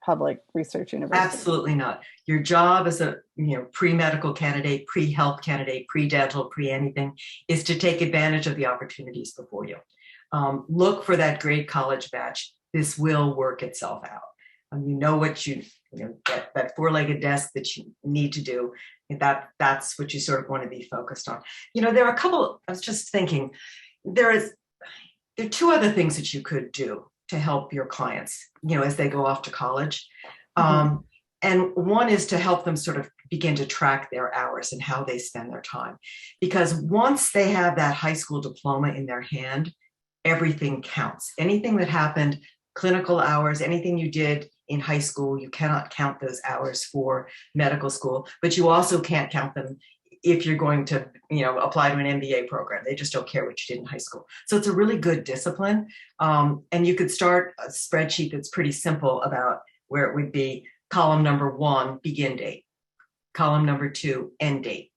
A: public research university?
C: Absolutely not. Your job as a pre-medical candidate, pre-health candidate, pre-dental, pre-anything is to take advantage of the opportunities before you. Look for that great college batch. This will work itself out. What that four-legged desk that you need to do, that's what you sort of want to be focused on. There are a couple, I was just thinking, there are two other things that you could do to help your clients, as they go off to college. And one is to help them sort of begin to track their hours and how they spend their time. Because once they have that high school diploma in their hand, everything counts. Anything that happened, clinical hours, anything you did in high school, you cannot count those hours for medical school, but you also can't count them if you're going to, apply to an MBA program. They just don't care what you did in high school. So it's a really good discipline. And you could start a spreadsheet that's pretty simple about where it would be column number 1, begin date, column number 2, end date,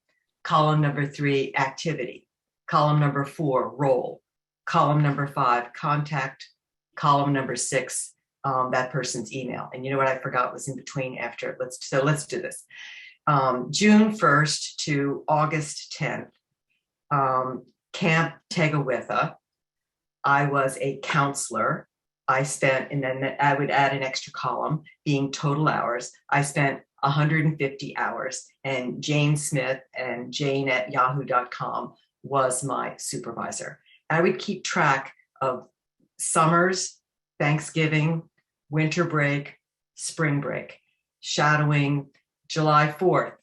C: column number 3, activity, column number 4, role, column number 5, contact, column number 6, that person's email. And you know what I forgot was in between after. Let's do this. June 1st to August 10th, Camp Tegawitha. I was a counselor. I spent, and then I would add an extra column being total hours. I spent 150 hours, and Jane Smith and Jane@yahoo.com was my supervisor. I would keep track of summers, Thanksgiving, winter break, spring break, shadowing, July 4th,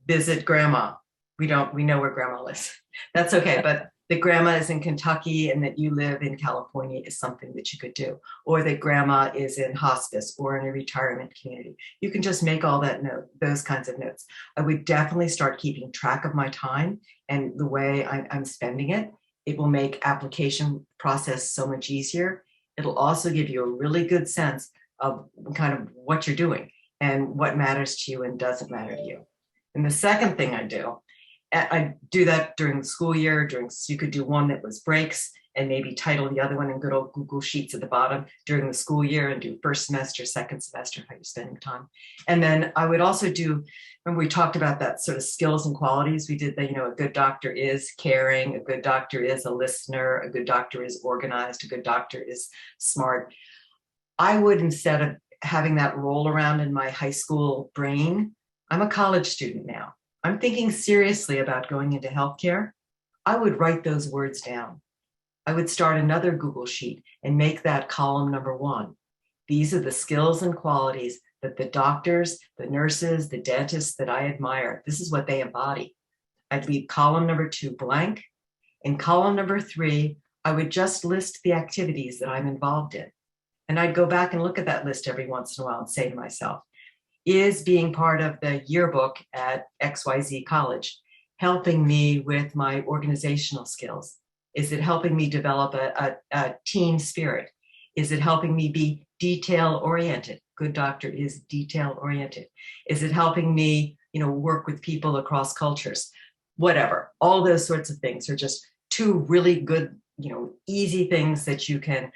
C: visit grandma. We know where grandma lives. That's okay, but that grandma is in Kentucky and that you live in California is something that you could do. Or that grandma is in hospice or in a retirement community. You can just make all that note, those kinds of notes. I would definitely start keeping track of my time and the way I'm spending it. It will make application process so much easier. It'll also give you a really good sense of kind of what you're doing and what matters to you and doesn't matter to you. And the second thing I do that during the school year. You could do one that was breaks and maybe title the other one in good old Google Sheets at the bottom during the school year, and do first semester, second semester, how you're spending time. And then I would also do, remember we talked about that sort of skills and qualities. We did that, a good doctor is caring, a good doctor is a listener, a good doctor is organized, a good doctor is smart. I would, instead of having that roll around in my high school brain, I'm a college student now. I'm thinking seriously about going into healthcare. I would write those words down. I would start another Google Sheet and make that column number 1. These are the skills and qualities that the doctors, the nurses, the dentists that I admire, this is what they embody. I'd leave column number 2 blank. In column number 3, I would just list the activities that I'm involved in. And I'd go back and look at that list every once in a while and say to myself, is being part of the yearbook at XYZ College helping me with my organizational skills? Is it helping me develop a team spirit? Is it helping me be detail-oriented? Good doctor is detail-oriented. Is it helping me, work with people across cultures? Whatever. All those sorts of things are just 2 really good easy things that you can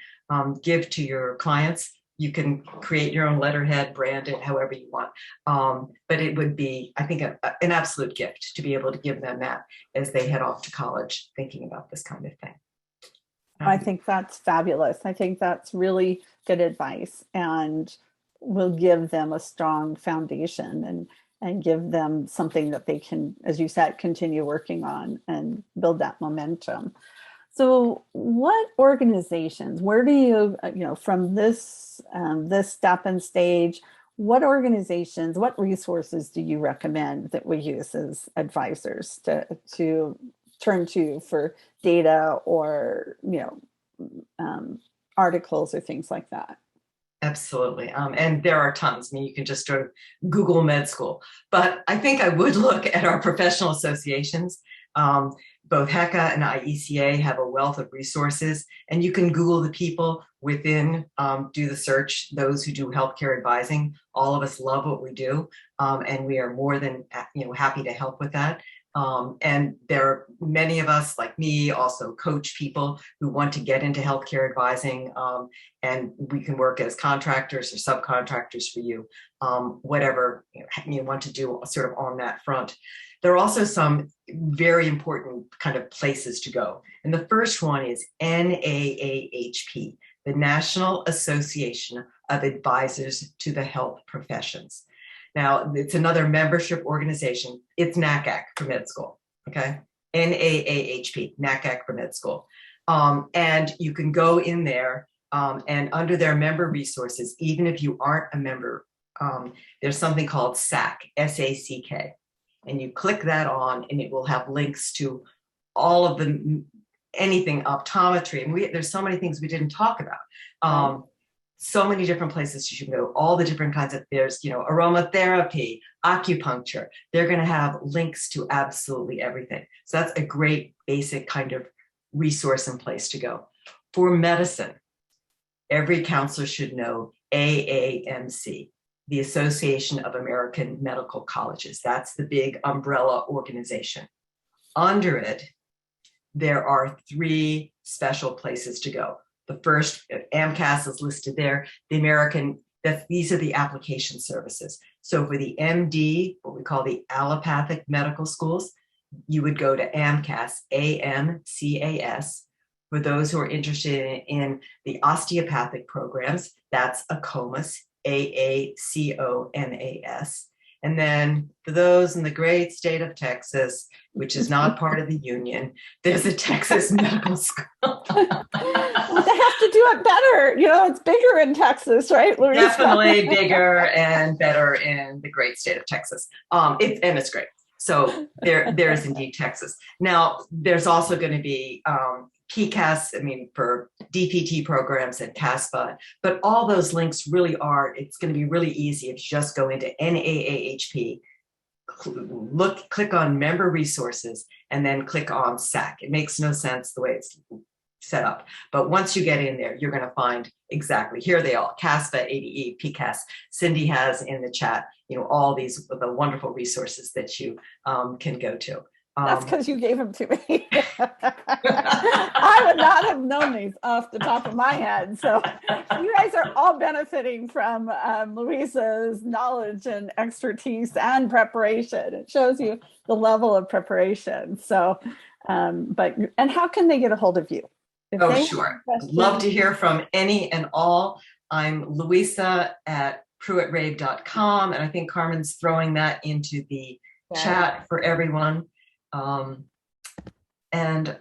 C: give to your clients. You can create your own letterhead, brand it however you want. But it would be, I think, an absolute gift to be able to give them that as they head off to college thinking about this kind of thing.
A: I think that's fabulous. I think that's really good advice and will give them a strong foundation and give them something that they can, as you said, continue working on and build that momentum. So what organizations, where do you, from this step and stage, what organizations, what resources do you recommend that we use as advisors to turn to for data or, articles or things like that?
C: Absolutely. And there are tons. I mean, you can just sort of Google med school, but I think I would look at our professional associations. Both HECA and IECA have a wealth of resources, and you can Google the people within, do the search, those who do healthcare advising. All of us love what we do, and we are more than happy to help with that. And there are many of us, like me, also coach people who want to get into healthcare advising, and we can work as contractors or subcontractors for you, whatever you want to do sort of on that front. There are also some very important kind of places to go. And the first one is NAAHP, the National Association of Advisors to the Health Professions. Now, it's another membership organization. It's NACAC for med school, okay? NAAHP, NACAC for med school. And you can go in there and under their member resources, even if you aren't a member, there's something called SACK, S-A-C-K. And you click that on and it will have links to all of anything optometry. And there's so many things we didn't talk about. So many different places you can go, all the different kinds of, there's, aromatherapy, acupuncture. They're going to have links to absolutely everything. So that's a great basic kind of resource and place to go. For medicine, every counselor should know AAMC, the Association of American Medical Colleges. That's the big umbrella organization. Under it, there are 3 special places to go. The first, AMCAS is listed there. These are the application services. So for the MD, what we call the allopathic medical schools, you would go to AMCAS, AMCAS. For those who are interested in the osteopathic programs, that's AACOMAS, AACOMAS. And then for those in the great state of Texas, which is not part of the union, there's a Texas Medical School.
A: They have to do it better. It's bigger in Texas, right, Louisa?
C: Definitely bigger and better in the great state of Texas. It's great. So there's indeed Texas. Now, there's also going to be PCAS, for DPT programs and CASPA, but all those links really are, it's going to be really easy if you just go into NAAHP, click on member resources, and then click on SAC. It makes no sense the way it's set up. But once you get in there, you're going to find exactly, here they are, CASPA, ADE, PCAS. Cyndy has in the chat, all these, the wonderful resources that you can go to.
A: That's because you gave them to me. I would not have known these off the top of my head. So you guys are all benefiting from Louisa's knowledge and expertise and preparation. It shows you the level of preparation. So, and how can they get a hold of you?
C: Sure. Love to hear from any and all. I'm Louisa at pruittrabe.com. And I think Carmen's throwing that into the chat for everyone. And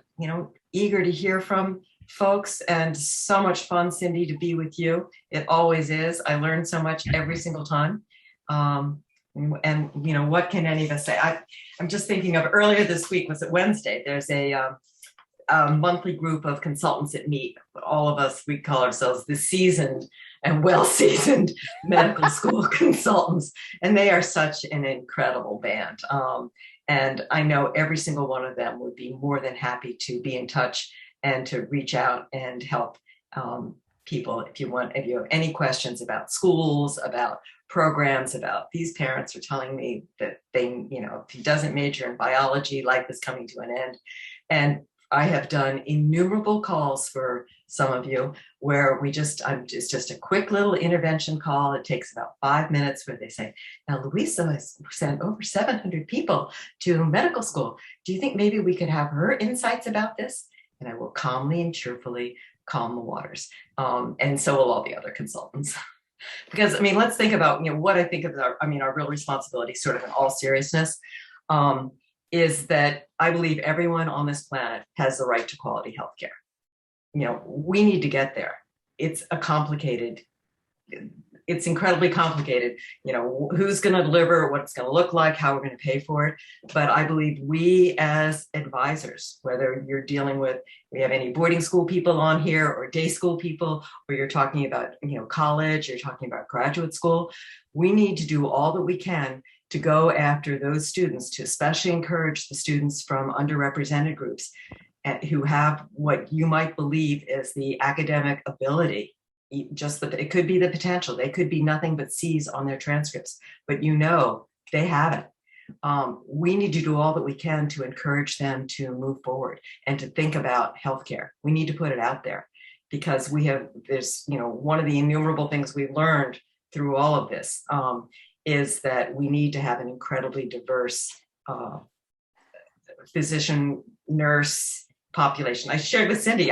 C: eager to hear from folks, and so much fun, Cyndy, to be with you. It always is. I learn so much every single time. And what can any of us say? I'm just thinking of earlier this week, was it Wednesday? There's a monthly group of consultants that meet. All of us, we call ourselves the seasoned and well-seasoned medical school consultants. And they are such an incredible band. And I know every single one of them would be more than happy to be in touch and to reach out and help people if you have any questions about schools, about programs, about these parents are telling me that if he doesn't major in biology, life is coming to an end. And I have done innumerable calls for some of you where it's just a quick little intervention call. It takes about 5 minutes where they say, now Louisa has sent over 700 people to medical school. Do you think maybe we could have her insights about this? And I will calmly and cheerfully calm the waters. And so will all the other consultants. Because, I mean, let's think about, what I think of our real responsibility, sort of in all seriousness, is that I believe everyone on this planet has the right to quality healthcare. We need to get there. It's incredibly complicated, who's going to deliver, what it's going to look like, how we're going to pay for it. But I believe we as advisors, whether you're dealing with, we have any boarding school people on here or day school people, or you're talking about, college, you're talking about graduate school, we need to do all that we can to go after those students, to especially encourage the students from underrepresented groups who have what you might believe is the academic ability. It could be the potential. They could be nothing but C's on their transcripts, but they have it. We need to do all that we can to encourage them to move forward and to think about healthcare. We need to put it out there because there's one of the innumerable things we've learned through all of this is that we need to have an incredibly diverse physician, nurse population. I shared with Cyndy,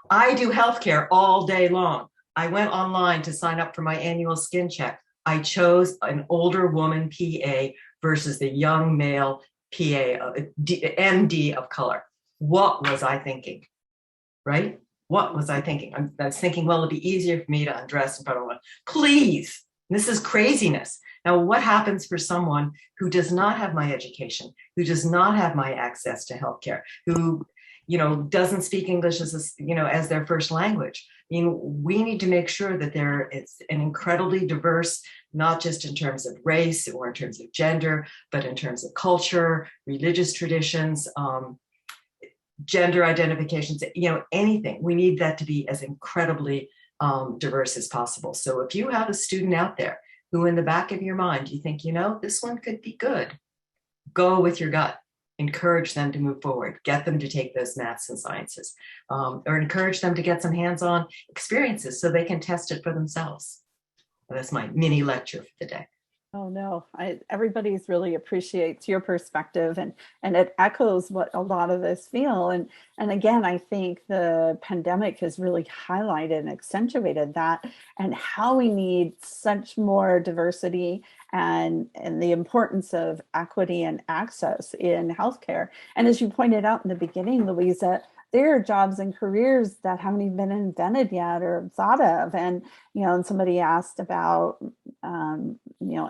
C: I do healthcare all day long. I went online to sign up for my annual skin check. I chose an older woman PA versus the young male PA, MD of color. What was I thinking, right? What was I thinking? I was thinking, well, it'd be easier for me to undress in front of one. Please, this is craziness. Now, what happens for someone who does not have my education, who does not have my access to healthcare, who doesn't speak English as their first language? We need to make sure that there is an incredibly diverse, not just in terms of race or in terms of gender, but in terms of culture, religious traditions, gender identifications, anything. We need that to be as incredibly diverse as possible. So if you have a student out there who in the back of your mind, you think, this one could be good, go with your gut. Encourage them to move forward, get them to take those maths and sciences, or encourage them to get some hands-on experiences so they can test it for themselves. That's my mini lecture for the day.
A: Oh no, everybody's really appreciates your perspective and it echoes what a lot of us feel. And again, I think the pandemic has really highlighted and accentuated that and how we need such more diversity and the importance of equity and access in healthcare. And as you pointed out in the beginning, Louisa, there are jobs and careers that haven't even been invented yet or thought of. And, and somebody asked about,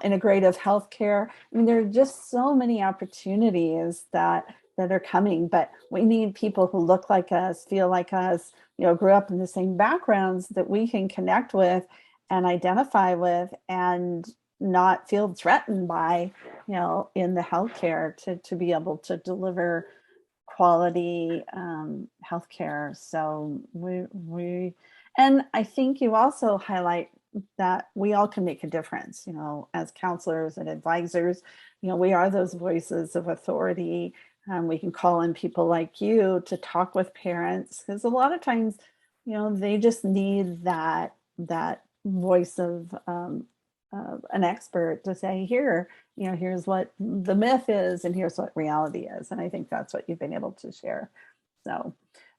A: integrative healthcare. I mean, there are just so many opportunities that are coming, but we need people who look like us, feel like us, grew up in the same backgrounds that we can connect with and identify with and not feel threatened by, in the healthcare to be able to deliver quality healthcare. So and I think you also highlight that we all can make a difference, as counselors and advisors, we are those voices of authority. We can call in people like you to talk with parents because a lot of times, they just need that voice of an expert to say, here's what the myth is and here's what reality is. And I think that's what you've been able to share. So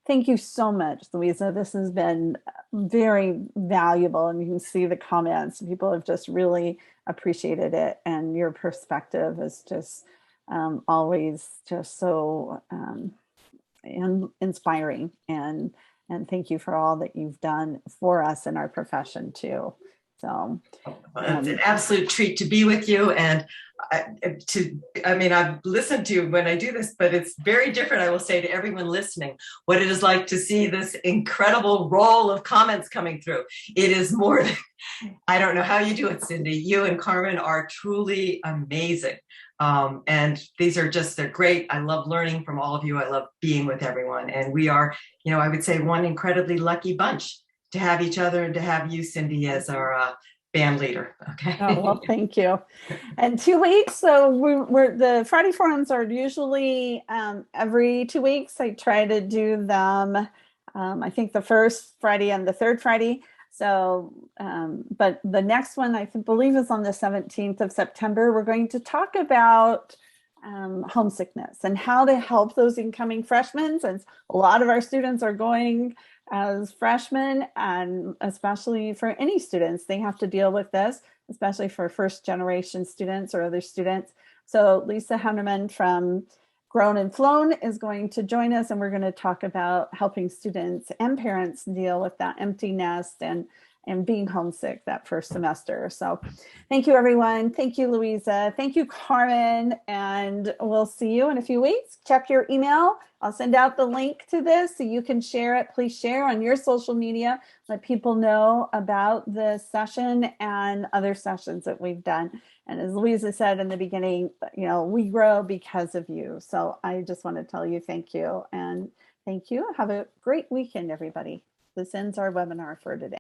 A: thank you so much, Louisa. This has been very valuable and you can see the comments. People have just really appreciated it and your perspective is just always just so inspiring. And thank you for all that you've done for us in our profession too. So
C: it's an absolute treat to be with you. And I've listened to when I do this, but it's very different, I will say to everyone listening, what it is like to see this incredible roll of comments coming through. It is more than, I don't know how you do it, Cyndy. You and Carmen are truly amazing. And they're great. I love learning from all of you. I love being with everyone. And we are, I would say one incredibly lucky bunch to have each other and to have you, Cyndy, as our band leader. Okay.
A: Oh, well, thank you. And 2 weeks. So we're the Friday forums are usually every 2 weeks. I try to do them. I think the first Friday and the third Friday. So, but the next one I believe is on the 17th of September. We're going to talk about homesickness and how to help those incoming freshmen, since a lot of our students are going as freshmen, and especially for any students, they have to deal with this, especially for first generation students or other students. So Lisa Henneman from Grown and Flown is going to join us, and we're going to talk about helping students and parents deal with that empty nest and being homesick that first semester. So thank you, everyone. Thank you, Louisa. Thank you, Carmen. And we'll see you in a few weeks. Check your email. I'll send out the link to this so you can share it. Please share on your social media. Let people know about this session and other sessions that we've done. And as Louisa said in the beginning, we grow because of you. So I just want to tell you thank you. And thank you. Have a great weekend, everybody. This ends our webinar for today.